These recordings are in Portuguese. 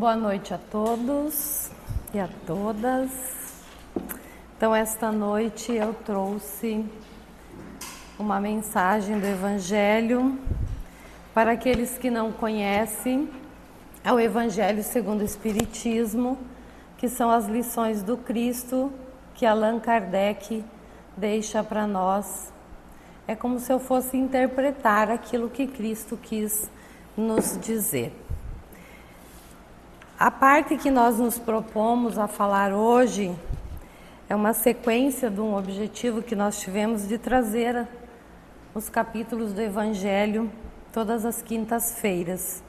Boa noite a todos e a todas. Então, esta noite eu trouxe uma mensagem do Evangelho para aqueles que não conhecem. É o Evangelho segundo o Espiritismo, que são as lições do Cristo que Allan Kardec deixa para nós. É como se eu fosse interpretar aquilo que Cristo quis nos dizer. A parte que nós nos propomos a falar hoje é uma sequência de um objetivo que nós tivemos de trazer os capítulos do Evangelho todas as quintas-feiras.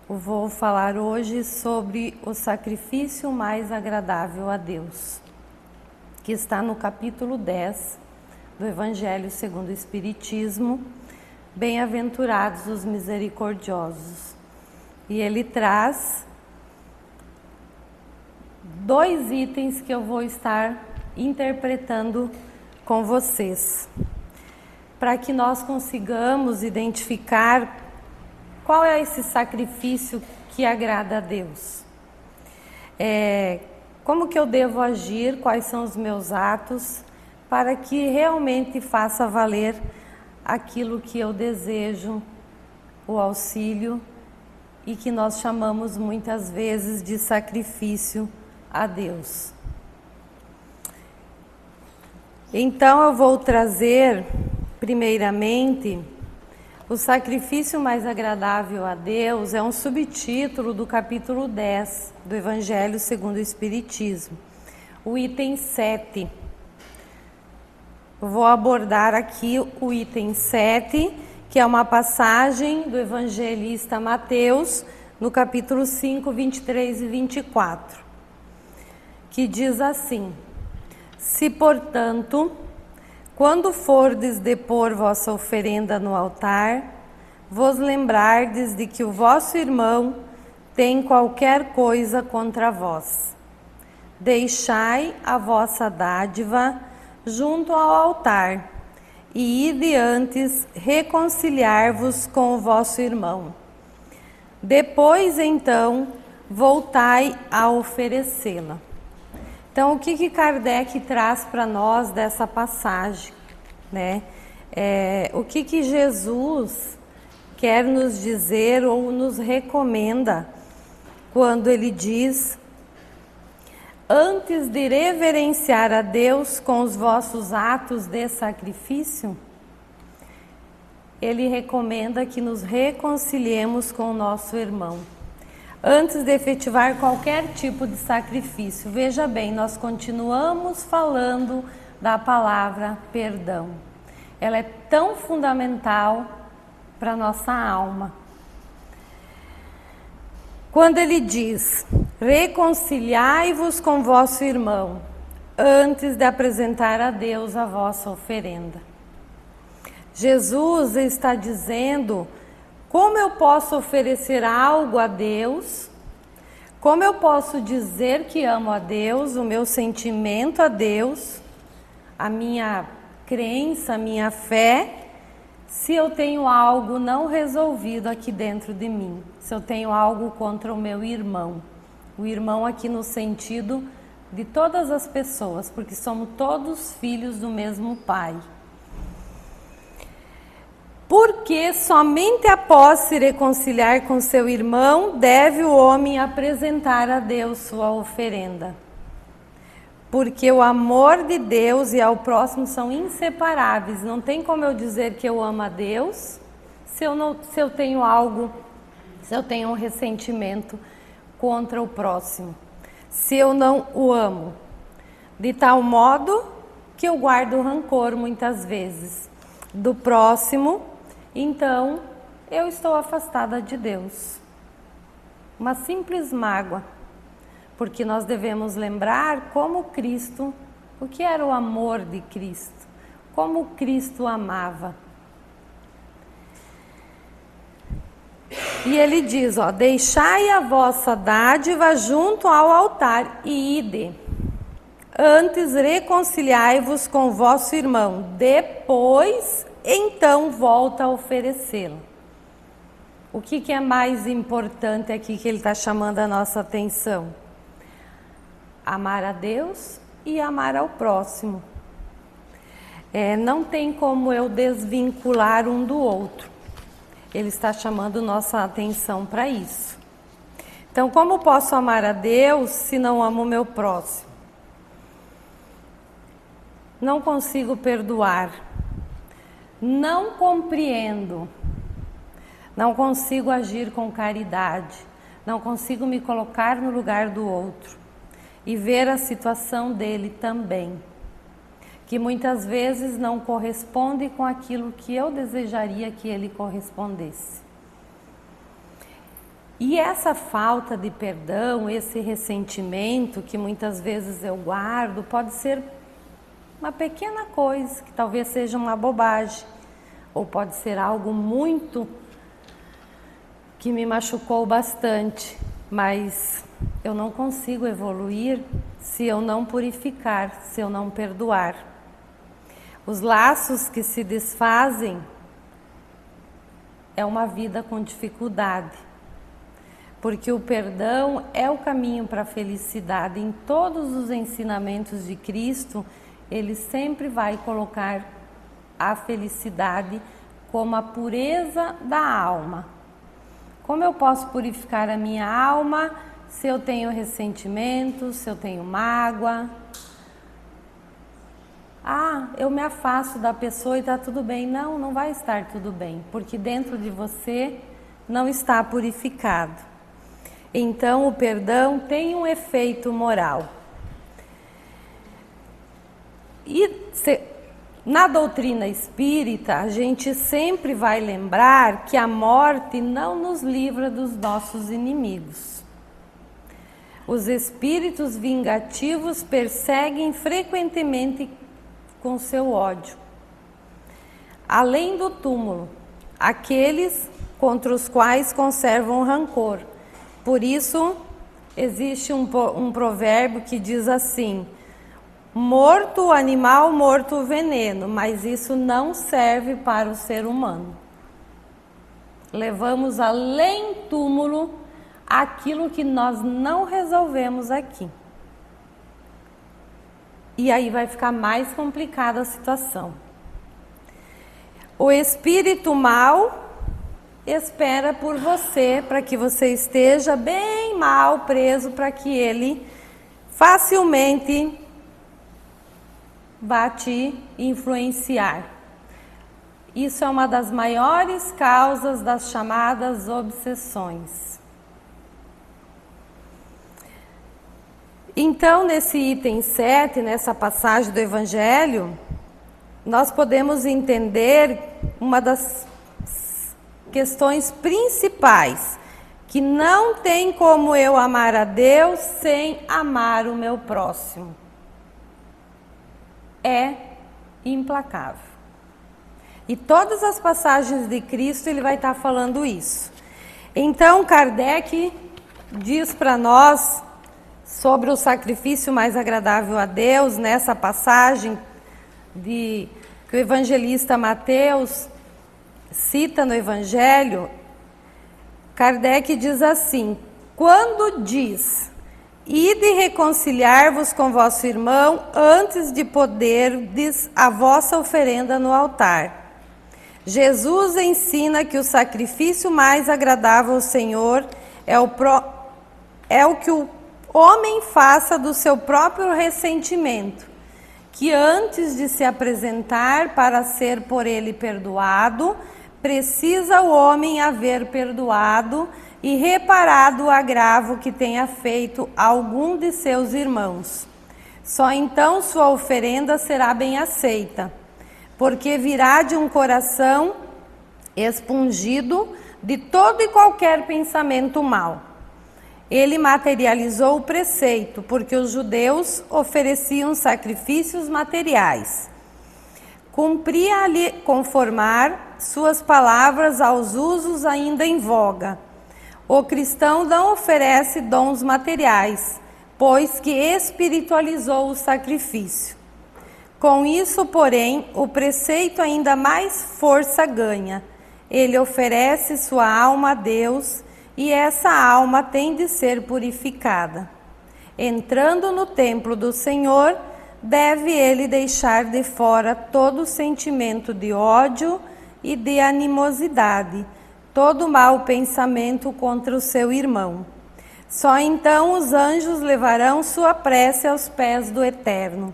Eu vou falar hoje sobre o sacrifício mais agradável a Deus, que está no capítulo 10 do Evangelho segundo o Espiritismo, Bem-aventurados os misericordiosos. E ele traz dois itens que eu vou estar interpretando com vocês, para que nós consigamos identificar qual é esse sacrifício que agrada a Deus. Como que eu devo agir, quais são os meus atos, para que realmente faça valer aquilo que eu desejo, o auxílio, e que nós chamamos muitas vezes de sacrifício a Deus. Então eu vou trazer, primeiramente, o sacrifício mais agradável a Deus é um subtítulo do capítulo 10 do Evangelho segundo o Espiritismo, o item 7. Eu vou abordar aqui o item 7, que é uma passagem do evangelista Mateus, no capítulo 5, 23 e 24. Que diz assim: Se, portanto, quando fordes depor vossa oferenda no altar, vos lembrardes de que o vosso irmão tem qualquer coisa contra vós, deixai a vossa dádiva junto ao altar, e ide antes reconciliar-vos com o vosso irmão. Depois, então, voltai a oferecê-la. Então, o que Kardec traz para nós dessa passagem, né? O que Jesus quer nos dizer ou nos recomenda quando ele diz: antes de reverenciar a Deus com os vossos atos de sacrifício, ele recomenda que nos reconciliemos com o nosso irmão. Antes de efetivar qualquer tipo de sacrifício, veja bem, nós continuamos falando da palavra perdão. Ela é tão fundamental para a nossa alma. Quando ele diz: reconciliai-vos com vosso irmão, antes de apresentar a Deus a vossa oferenda. Jesus está dizendo: como eu posso oferecer algo a Deus? Como eu posso dizer que amo a Deus, o meu sentimento a Deus, a minha crença, a minha fé, se eu tenho algo não resolvido aqui dentro de mim, se eu tenho algo contra o meu irmão? O irmão aqui no sentido de todas as pessoas, porque somos todos filhos do mesmo Pai. Porque somente após se reconciliar com seu irmão, deve o homem apresentar a Deus sua oferenda. Porque o amor de Deus e ao próximo são inseparáveis. Não tem como eu dizer que eu amo a Deus se eu tenho algo, se eu tenho um ressentimento contra o próximo. Se eu não o amo, de tal modo que eu guardo rancor muitas vezes do próximo, então eu estou afastada de Deus. Uma simples mágoa, porque nós devemos lembrar como Cristo, o que era o amor de Cristo, como Cristo amava. E ele diz, deixai a vossa dádiva junto ao altar e ide. Antes reconciliai-vos com o vosso irmão, depois, então, volta a oferecê-lo. O que é mais importante aqui que ele está chamando a nossa atenção? Amar a Deus e amar ao próximo. Não tem como eu desvincular um do outro. Ele está chamando nossa atenção para isso. Então, como posso amar a Deus se não amo o meu próximo? Não consigo perdoar. Não compreendo. Não consigo agir com caridade. Não consigo me colocar no lugar do outro e ver a situação dele também, que muitas vezes não corresponde com aquilo que eu desejaria que ele correspondesse. E essa falta de perdão, esse ressentimento que muitas vezes eu guardo, pode ser uma pequena coisa, que talvez seja uma bobagem, ou pode ser algo muito que me machucou bastante, mas eu não consigo evoluir se eu não purificar, se eu não perdoar. Os laços que se desfazem é uma vida com dificuldade, porque o perdão é o caminho para a felicidade. Em todos os ensinamentos de Cristo, ele sempre vai colocar a felicidade como a pureza da alma. Como eu posso purificar a minha alma se eu tenho ressentimento, se eu tenho mágoa? Eu me afasto da pessoa e está tudo bem. Não, não vai estar tudo bem, porque dentro de você não está purificado. Então, o perdão tem um efeito moral. Na doutrina espírita, a gente sempre vai lembrar que a morte não nos livra dos nossos inimigos. Os espíritos vingativos perseguem frequentemente com seu ódio. Além do túmulo, aqueles contra os quais conservam rancor. Por isso, existe um provérbio que diz assim: morto o animal, morto o veneno, mas isso não serve para o ser humano. Levamos além túmulo aquilo que nós não resolvemos aqui. E aí vai ficar mais complicada a situação. O espírito mal espera por você, para que você esteja bem mal preso, para que ele facilmente vá te influenciar. Isso é uma das maiores causas das chamadas obsessões. Então, nesse item 7, nessa passagem do Evangelho, nós podemos entender uma das questões principais, que não tem como eu amar a Deus sem amar o meu próximo. É implacável. E todas as passagens de Cristo ele vai estar falando isso. Então Kardec diz para nós sobre o sacrifício mais agradável a Deus, nessa passagem que o evangelista Mateus cita no Evangelho. Kardec diz assim: quando diz: ide reconciliar-vos com vosso irmão antes de poderdes a vossa oferenda no altar. Jesus ensina que o sacrifício mais agradável ao Senhor é o que o homem faça do seu próprio ressentimento, que antes de se apresentar para ser por ele perdoado, precisa o homem haver perdoado e reparado o agravo que tenha feito a algum de seus irmãos. Só então sua oferenda será bem aceita, porque virá de um coração expungido de todo e qualquer pensamento mau. Ele materializou o preceito, porque os judeus ofereciam sacrifícios materiais. Cumpria-lhe conformar suas palavras aos usos ainda em voga. O cristão não oferece dons materiais, pois que espiritualizou o sacrifício. Com isso, porém, o preceito ainda mais força ganha. ele oferece sua alma a Deus e essa alma tem de ser purificada. Entrando no templo do Senhor, deve ele deixar de fora todo sentimento de ódio e de animosidade, todo mau pensamento contra o seu irmão. Só então os anjos levarão sua prece aos pés do Eterno.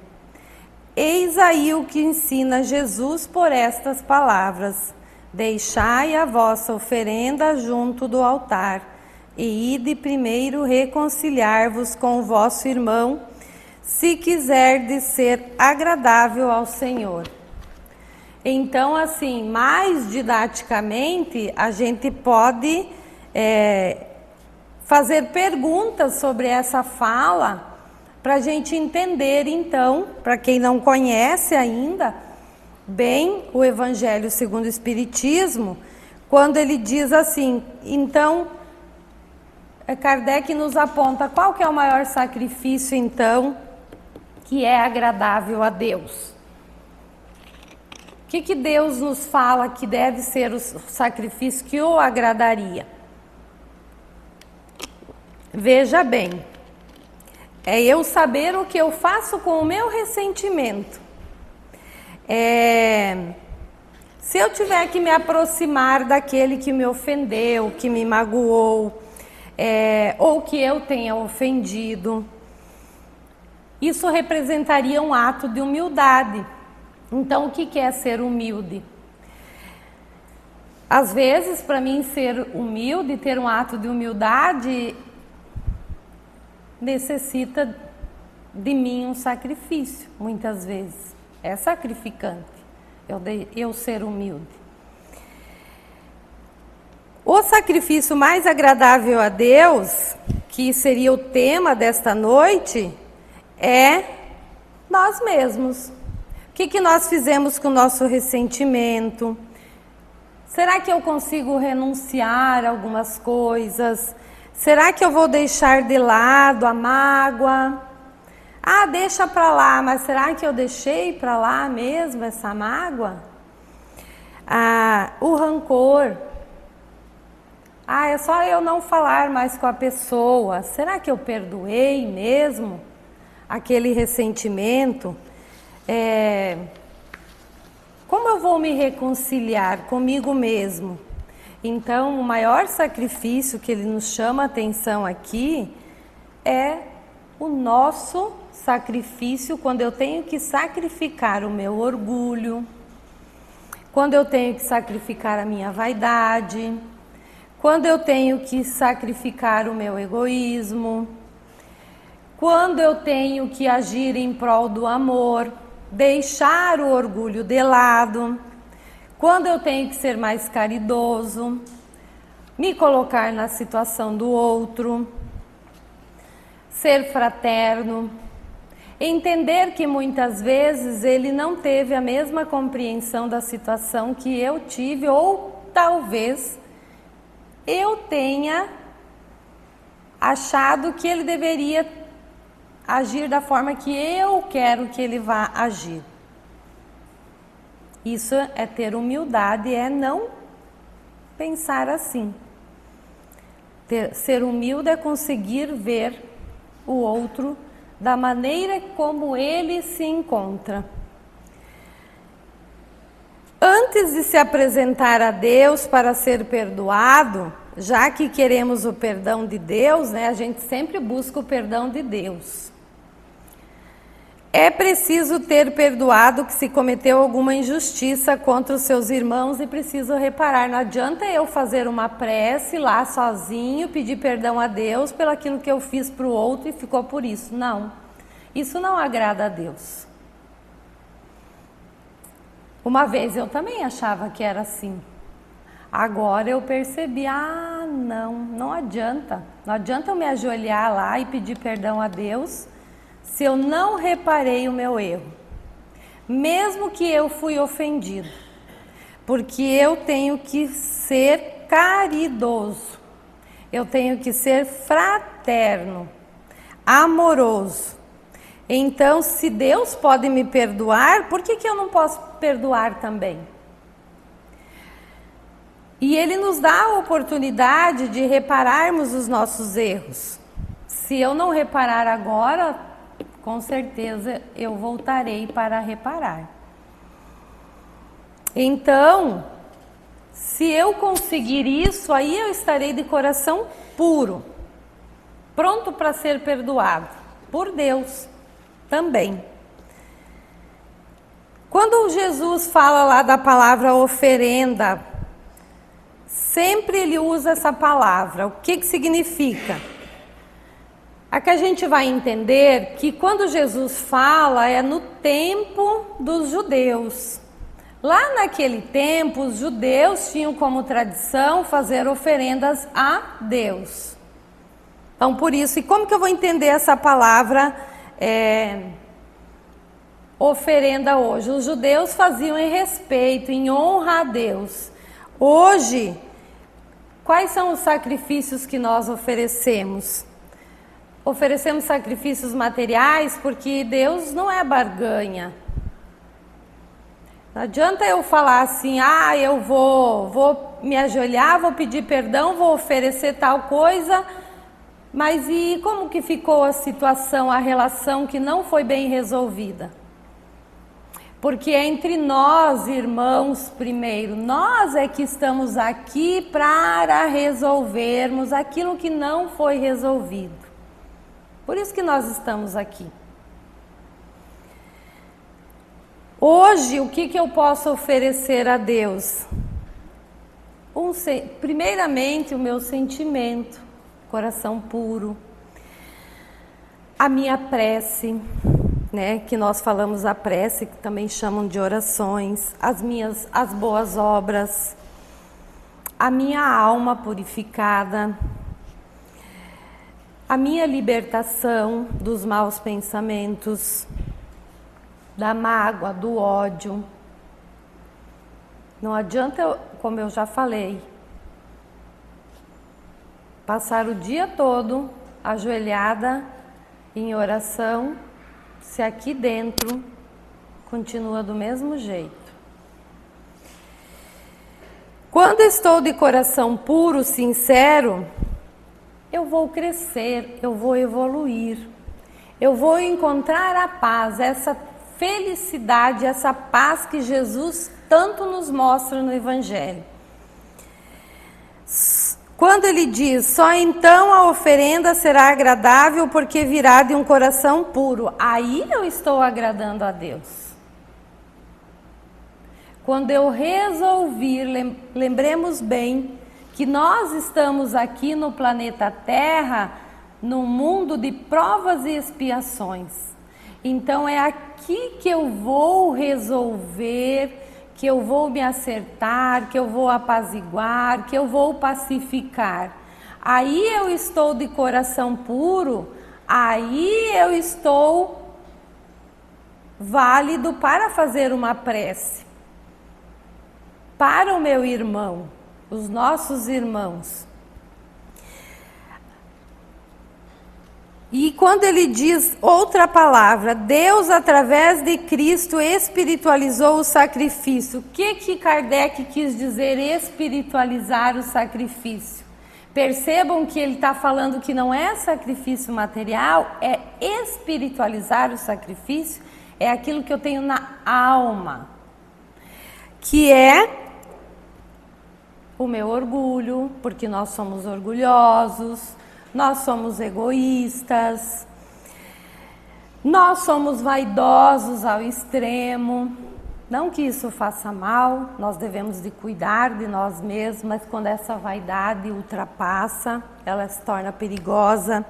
Eis aí o que ensina Jesus por estas palavras: deixai a vossa oferenda junto do altar, e ide primeiro reconciliar-vos com o vosso irmão, se quiserdes ser agradável ao Senhor. Então, assim, mais didaticamente, a gente pode fazer perguntas sobre essa fala, para a gente entender, então, para quem não conhece ainda bem o Evangelho segundo o Espiritismo, quando ele diz assim, então, Kardec nos aponta qual que é o maior sacrifício, então, que é agradável a Deus. O que Deus nos fala que deve ser o sacrifício que o agradaria? Veja bem, é eu saber o que eu faço com o meu ressentimento. Se eu tiver que me aproximar daquele que me ofendeu, que me magoou, ou que eu tenha ofendido, isso representaria um ato de humildade. Então, o que é ser humilde? Às vezes, para mim, ser humilde, ter um ato de humildade, necessita de mim um sacrifício, muitas vezes. É sacrificante eu ser humilde. O sacrifício mais agradável a Deus, que seria o tema desta noite, é nós mesmos. O que nós fizemos com o nosso ressentimento? Será que eu consigo renunciar a algumas coisas? Será que eu vou deixar de lado a mágoa? Deixa para lá, mas será que eu deixei para lá mesmo essa mágoa? O rancor. É só eu não falar mais com a pessoa. Será que eu perdoei mesmo aquele ressentimento? Como eu vou me reconciliar comigo mesmo? Então, o maior sacrifício que ele nos chama a atenção aqui é o nosso sacrifício, quando eu tenho que sacrificar o meu orgulho, quando eu tenho que sacrificar a minha vaidade, quando eu tenho que sacrificar o meu egoísmo, quando eu tenho que agir em prol do amor, deixar o orgulho de lado, quando eu tenho que ser mais caridoso, me colocar na situação do outro, ser fraterno, entender que muitas vezes ele não teve a mesma compreensão da situação que eu tive, ou talvez eu tenha achado que ele deveria agir da forma que eu quero que ele vá agir. Isso é ter humildade, é não pensar assim. Ser humilde é conseguir ver o outro da maneira como ele se encontra. Antes de se apresentar a Deus para ser perdoado, já que queremos o perdão de Deus, a gente sempre busca o perdão de Deus. É preciso ter perdoado que se cometeu alguma injustiça contra os seus irmãos e preciso reparar. Não adianta eu fazer uma prece lá sozinho, pedir perdão a Deus pelo aquilo que eu fiz para o outro e ficou por isso. Não, isso não agrada a Deus. Uma vez eu também achava que era assim. Agora eu percebi, não adianta. Não adianta eu me ajoelhar lá e pedir perdão a Deus se eu não reparei o meu erro, mesmo que eu fui ofendido, porque eu tenho que ser caridoso, eu tenho que ser fraterno, amoroso. Então, se Deus pode me perdoar, por que eu não posso perdoar também? E Ele nos dá a oportunidade de repararmos os nossos erros. Se eu não reparar agora, com certeza eu voltarei para reparar. Então, se eu conseguir isso, aí eu estarei de coração puro, pronto para ser perdoado por Deus também. Quando Jesus fala lá da palavra oferenda, sempre ele usa essa palavra. O que significa? Aqui a gente vai entender que quando Jesus fala é no tempo dos judeus. Lá naquele tempo, os judeus tinham como tradição fazer oferendas a Deus. Então, por isso, e como que eu vou entender essa palavra oferenda hoje? Os judeus faziam em respeito, em honra a Deus. Hoje, quais são os sacrifícios que nós oferecemos? Oferecemos sacrifícios materiais porque Deus não é barganha. Não adianta eu falar assim, eu vou me ajoelhar, vou pedir perdão, vou oferecer tal coisa, mas e como que ficou a situação, a relação que não foi bem resolvida? Porque é entre nós, irmãos, primeiro, nós é que estamos aqui para resolvermos aquilo que não foi resolvido. Por isso que nós estamos aqui. Hoje, o que eu posso oferecer a Deus? Primeiramente, o meu sentimento, coração puro, a minha prece, né, que nós falamos a prece, que também chamam de orações, as boas obras, a minha alma purificada, a minha libertação dos maus pensamentos, da mágoa, do ódio. Não adianta, como eu já falei, passar o dia todo ajoelhada em oração, se aqui dentro continua do mesmo jeito. Quando estou de coração puro, sincero, eu vou crescer, eu vou evoluir, eu vou encontrar a paz, essa felicidade, essa paz que Jesus tanto nos mostra no Evangelho. Quando ele diz, só então a oferenda será agradável porque virá de um coração puro, aí eu estou agradando a Deus. Quando eu resolvi, lembremos bem que nós estamos aqui no planeta Terra, num mundo de provas e expiações. Então é aqui que eu vou resolver, que eu vou me acertar, que eu vou apaziguar, que eu vou pacificar. Aí eu estou de coração puro, aí eu estou válido para fazer uma prece para o meu irmão, os nossos irmãos. E quando ele diz outra palavra, Deus através de Cristo espiritualizou o sacrifício. O que Kardec quis dizer espiritualizar o sacrifício? Percebam que ele está falando que não é sacrifício material, é espiritualizar o sacrifício, é aquilo que eu tenho na alma, que é o meu orgulho, porque nós somos orgulhosos, nós somos egoístas, nós somos vaidosos ao extremo. Não que isso faça mal, nós devemos de cuidar de nós mesmos, mas quando essa vaidade ultrapassa, ela se torna perigosa.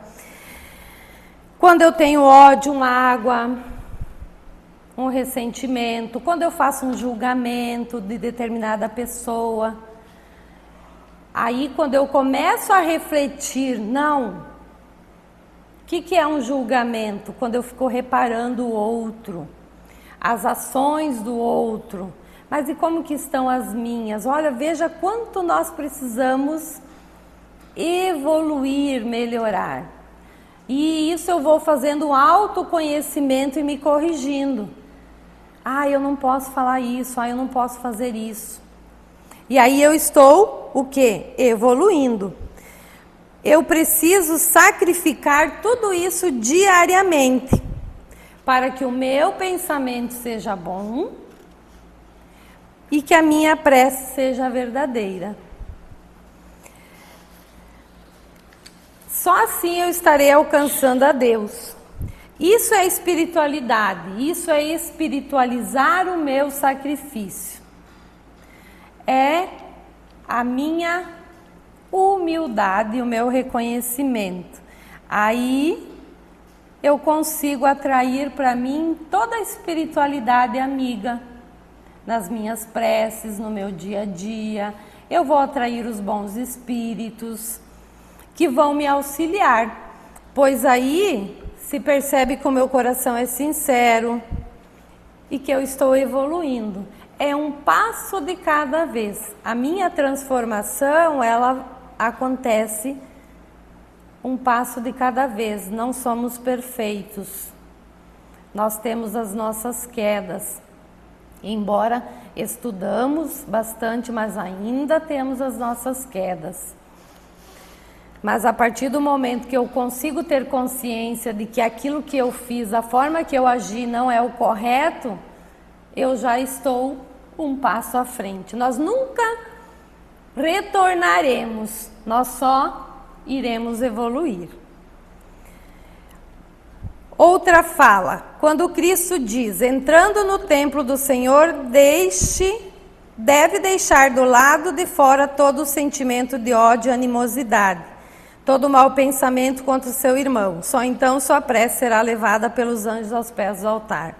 Quando eu tenho ódio, mágoa, um ressentimento, quando eu faço um julgamento de determinada pessoa, aí quando eu começo a refletir, não, o que é um julgamento? Quando eu fico reparando o outro, as ações do outro, mas e como que estão as minhas? Olha, veja quanto nós precisamos evoluir, melhorar. E isso eu vou fazendo um autoconhecimento e me corrigindo. Eu não posso falar isso, eu não posso fazer isso. E aí eu estou, o quê? Evoluindo. Eu preciso sacrificar tudo isso diariamente, para que o meu pensamento seja bom e que a minha prece seja verdadeira. Só assim eu estarei alcançando a Deus. Isso é espiritualidade, isso é espiritualizar o meu sacrifício. É a minha humildade, o meu reconhecimento. Aí eu consigo atrair para mim toda a espiritualidade amiga nas minhas preces, no meu dia a dia. Eu vou atrair os bons espíritos que vão me auxiliar, pois aí se percebe que o meu coração é sincero e que eu estou evoluindo. É um passo de cada vez. A minha transformação, ela acontece um passo de cada vez. Não somos perfeitos. Nós temos as nossas quedas. Embora estudamos bastante, mas ainda temos as nossas quedas. Mas a partir do momento que eu consigo ter consciência de que aquilo que eu fiz, a forma que eu agi não é o correto, eu já estou um passo à frente. Nós nunca retornaremos, nós só iremos evoluir. Outra fala, quando Cristo diz, entrando no templo do Senhor, deve deixar do lado de fora todo o sentimento de ódio e animosidade, todo mau pensamento contra o seu irmão. Só então sua prece será levada pelos anjos aos pés do altar.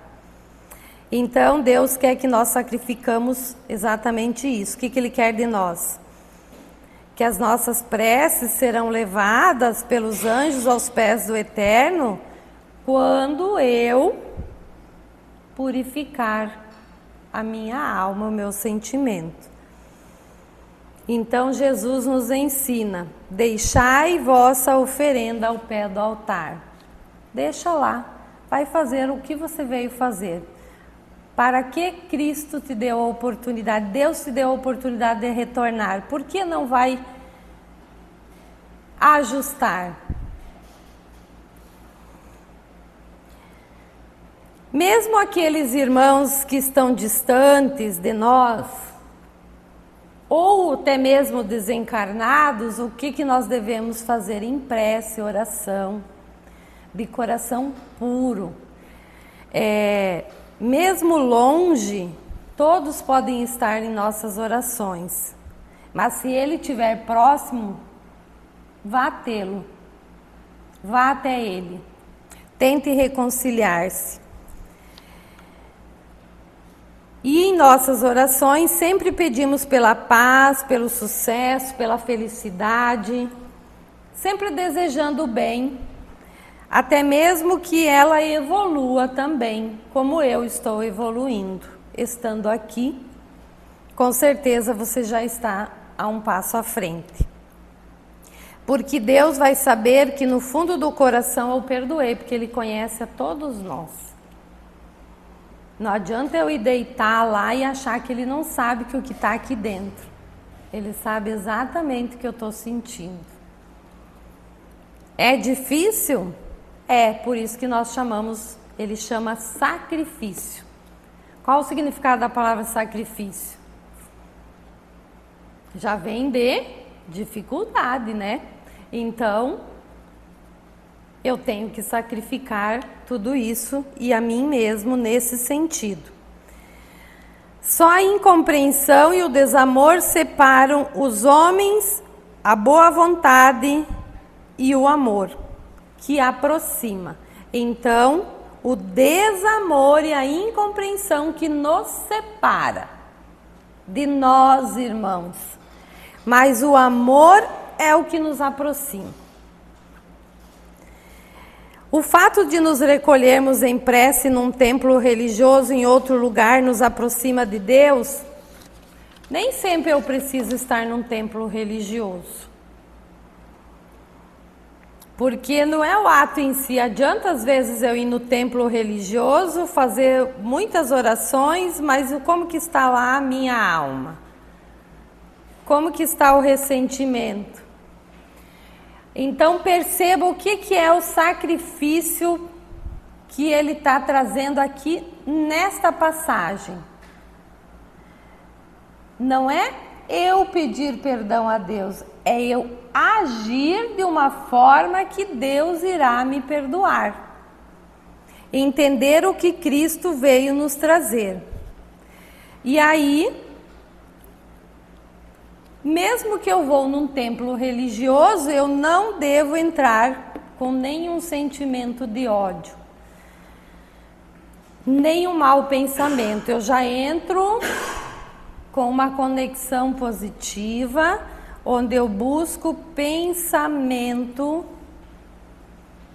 Então Deus quer que nós sacrificamos exatamente isso. O que Ele quer de nós? Que as nossas preces serão levadas pelos anjos aos pés do Eterno quando eu purificar a minha alma, o meu sentimento. Então Jesus nos ensina, deixai vossa oferenda ao pé do altar. Deixa lá, vai fazer o que você veio fazer. Para que Cristo te deu a oportunidade, Deus te deu a oportunidade de retornar? Por que não vai ajustar? Mesmo aqueles irmãos que estão distantes de nós, ou até mesmo desencarnados, o que nós devemos fazer? Em prece, oração, de coração puro. Mesmo longe, todos podem estar em nossas orações. Mas se ele estiver próximo, vá tê-lo. Vá até ele. Tente reconciliar-se. E em nossas orações sempre pedimos pela paz, pelo sucesso, pela felicidade, sempre desejando o bem, até mesmo que ela evolua também, como eu estou evoluindo. Estando aqui, com certeza você já está a um passo à frente. Porque Deus vai saber que no fundo do coração eu perdoei, porque Ele conhece a todos nós. Não adianta eu ir deitar lá e achar que Ele não sabe que o que está aqui dentro. Ele sabe exatamente o que eu estou sentindo. É difícil? É, por isso que nós chamamos, Ele chama sacrifício. Qual o significado da palavra sacrifício? Já vem de dificuldade, né? Então, eu tenho que sacrificar tudo isso e a mim mesmo nesse sentido. Só a incompreensão e o desamor separam os homens, a boa vontade e o amor, que aproxima. Então, o desamor e a incompreensão que nos separa de nós, irmãos. Mas o amor é o que nos aproxima. O fato de nos recolhermos em prece num templo religioso em outro lugar nos aproxima de Deus? Nem sempre eu preciso estar num templo religioso. Porque não é o ato em si. Adianta às vezes eu ir no templo religioso, fazer muitas orações, mas como que está lá a minha alma? Como que está o ressentimento? Então perceba o que é o sacrifício que ele está trazendo aqui nesta passagem. Não é eu pedir perdão a Deus, é eu agir de uma forma que Deus irá me perdoar. Entender o que Cristo veio nos trazer. E aí, mesmo que eu vou num templo religioso, eu não devo entrar com nenhum sentimento de ódio, nem um mau pensamento. Eu já entro com uma conexão positiva, onde eu busco pensamento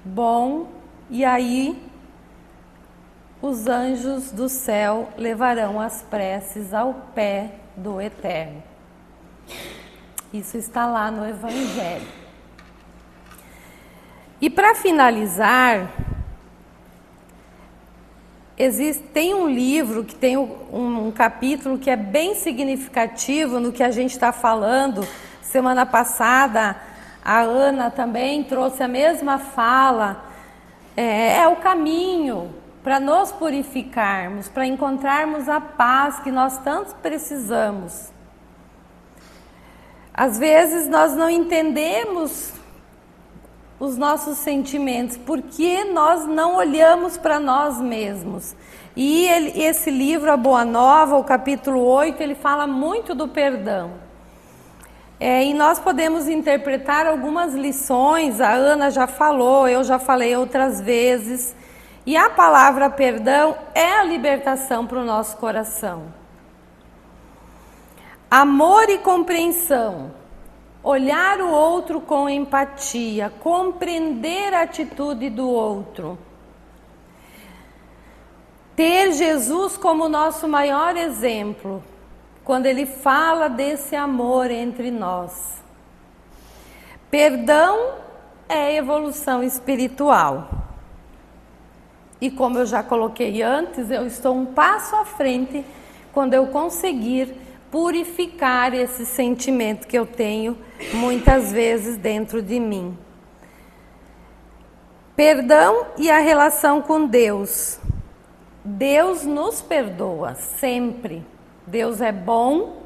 bom, e aí os anjos do céu levarão as preces ao pé do Eterno. Isso está lá no Evangelho. E para finalizar, tem um livro que tem um capítulo que é bem significativo no que a gente está falando. Semana passada, a Ana também trouxe a mesma fala. É o caminho para nos purificarmos, para encontrarmos a paz que nós tanto precisamos. Às vezes nós não entendemos os nossos sentimentos, porque nós não olhamos para nós mesmos. E esse livro, A Boa Nova, o capítulo 8, ele fala muito do perdão. E nós podemos interpretar algumas lições, a Ana já falou, eu já falei outras vezes. E a palavra perdão é a libertação para o nosso coração. Amor e compreensão. Olhar o outro com empatia, compreender a atitude do outro. Ter Jesus como nosso maior exemplo, quando ele fala desse amor entre nós. Perdão é evolução espiritual. E como eu já coloquei antes, eu estou um passo à frente quando eu conseguir purificar esse sentimento que eu tenho muitas vezes dentro de mim. Perdão e a relação com Deus. Deus nos perdoa sempre. Deus é bom.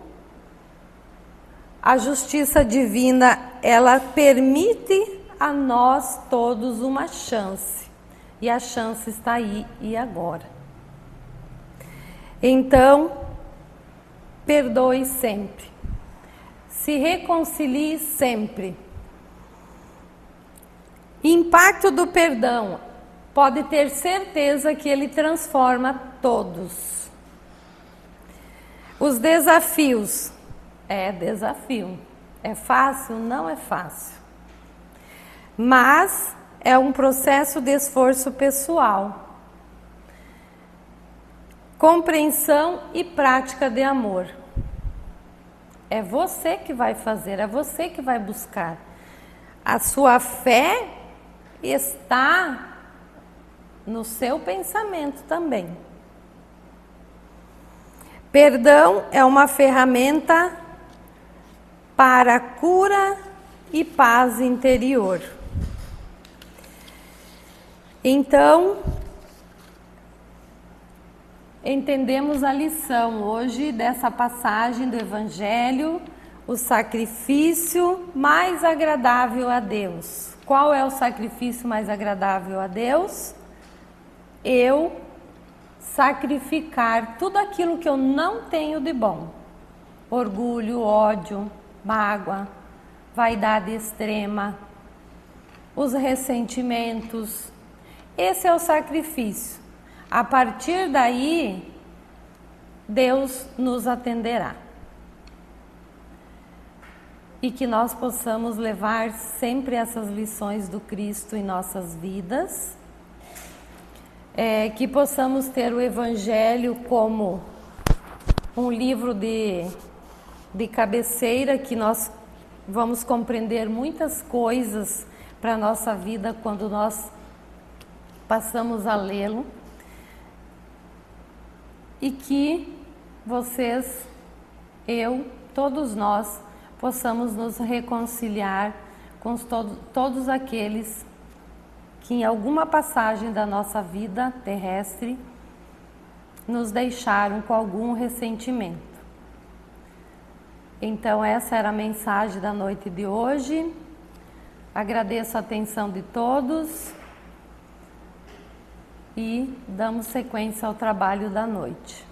A justiça divina, ela permite a nós todos uma chance. E a chance está aí e agora. Então, perdoe sempre. Se reconcilie sempre. Impacto do perdão. Pode ter certeza que ele transforma todos. Os desafios. É desafio. É fácil? Não é fácil. Mas é um processo de esforço pessoal. Compreensão e prática de amor. É você que vai fazer, é você que vai buscar. A sua fé está no seu pensamento também. Perdão é uma ferramenta para cura e paz interior. Então, entendemos a lição hoje dessa passagem do Evangelho, o sacrifício mais agradável a Deus. Qual é o sacrifício mais agradável a Deus? Eu sacrificar tudo aquilo que eu não tenho de bom. Orgulho, ódio, mágoa, vaidade extrema, os ressentimentos. Esse é o sacrifício. A partir daí, Deus nos atenderá. E que nós possamos levar sempre essas lições do Cristo em nossas vidas. Que possamos ter o Evangelho como um livro de cabeceira, que nós vamos compreender muitas coisas para a nossa vida quando nós passamos a lê-lo. E que vocês, eu, todos nós, possamos nos reconciliar com todos aqueles que em alguma passagem da nossa vida terrestre nos deixaram com algum ressentimento. Então essa era a mensagem da noite de hoje. Agradeço a atenção de todos e damos sequência ao trabalho da noite.